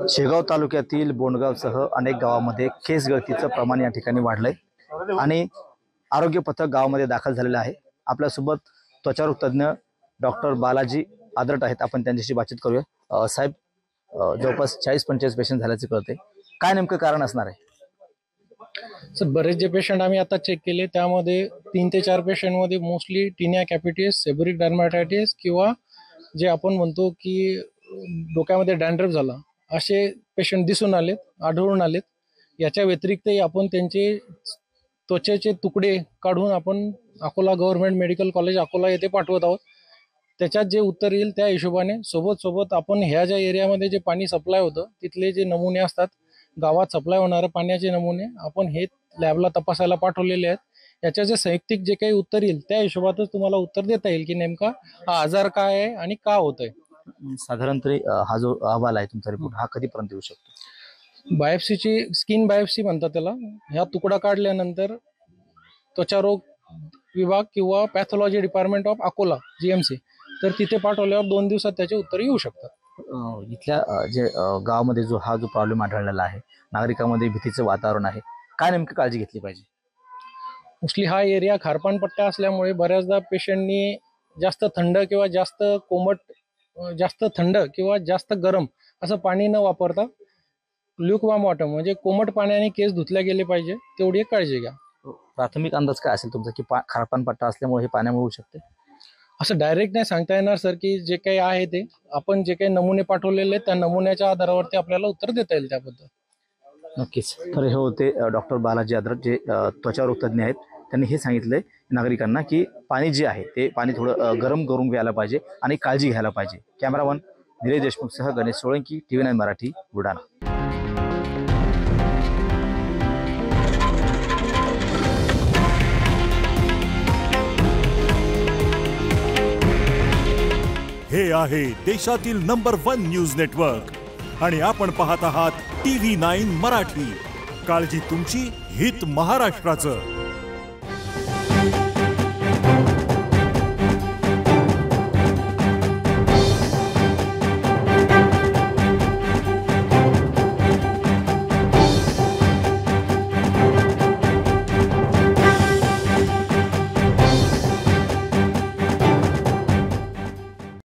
शेगाव तालुक्यातील बोंडगावसह अनेक गावांमध्ये केस गळतीचं प्रमाण या ठिकाणी वाढलंय आणि आरोग्य पथक गावामध्ये दाखल झालेलं आहे। आपल्यासोबत त्वचारोग तज्ञ डॉक्टर बालाजी आदरट आहेत। आपण त्यांच्याशी बातचीत करूया। साहेब, जवळपास 40-45 पेशंट झाल्याचे कळते, काय नेमकं कारण असणार आहे? सर, बरेच जे पेशंट आम्ही आता चेक केले त्यामध्ये 3 ते 4 पेशंटमध्ये मोस्टली टीनिया कॅपिटिस, सेबोरिक डर्माटायटिस किंवा जे आपण म्हणतो की डोक्यामध्ये डॅन्ड्रफ झाला असे पेशंट दिसून आलेत, आढळून आलेत। याच्या व्यतिरिक्तही आपण त्यांचे त्वचेचे तुकडे काढून आपण Akola government medical college Akola येथे पाठवत आहोत। त्याच्यात जे उत्तर येईल त्या हिशोबाने सोबत आपण ह्या ज्या एरियामध्ये जे पाणी सप्लाय होतं तिथले जे नमुने असतात, गावात सप्लाय होणारे पाण्याचे नमुने आपण हे लॅबला तपासायला पाठवलेले आहेत। याच्या जे संयुक्तिक जे काही उत्तर येईल त्या हिशोबातच तुम्हाला उत्तर देता येईल की नेमका हा आजार काय आहे आणि का होतोय। साधारणतः हा जो अहवाल आहे तुमचा रिपोर्ट हा कधीपर्यंत येऊ शकतो? बायोप्सीची स्किन बायोप्सी म्हणतात त्याला। ह्या तुकडा काढल्यानंतर त्वचारोग विभाग किंवा pathology department of Akola GMC तर तिथे पाठवल्यावर 2 दिवसात त्याचे उत्तर येऊ शकतात। इथल्या जे गावामध्ये हा जो प्रॉब्लेम आढळलेला आहे, नागरिकांमध्ये भीतीचं वातावरण आहे, काय नेमकी काळजी घेतली पाहिजे? मोस्टली हा एरिया खारपान पट्टा असल्यामुळे बऱ्याचदा पेशंटनी जास्त थंड किंवा जास्त कोमट, जास्त थंड किंवा जास्त गरम असं पाणी न वापरता ल्यूकवार्म वॉटर म्हणजे कोमट पाण्याने केस धुतले गेले पाहिजे, तेवढी काळजी घ्या। प्राथमिक अंदाज काय असेल तुमचा की खारपान पट्टा असल्यामुळे हे पाण्यामुळे होऊ शकते? असं डायरेक्ट नाही सांगता येणार सर, की जे काही आहे ते आपण जे काही नमुने पाठवलेले त्या नमुन्याच्या आधारावरती आपल्याला उत्तर देता येईल त्याबद्दल। नक्कीच। तर हे होते डॉक्टर बालाजी आदरट, जे त्वचारोग तज्ञ आहेत। त्यांनी हे सांगितलंय नागरिकांना की पाणी जे आहे ते पाणी थोडं गरम करून घ्यायला पाहिजे आणि काळजी घ्यायला पाहिजे। कॅमेरामन निलेश देशमुखसह गणेश सोळंकी, TV9 मराठी, बुलढाणा। हे आहे देशातील नंबर 1 न्यूज नेटवर्क आणि आपण पाहत आहात TV9 मराठी। काळजी तुमची, हित महाराष्ट्राचं।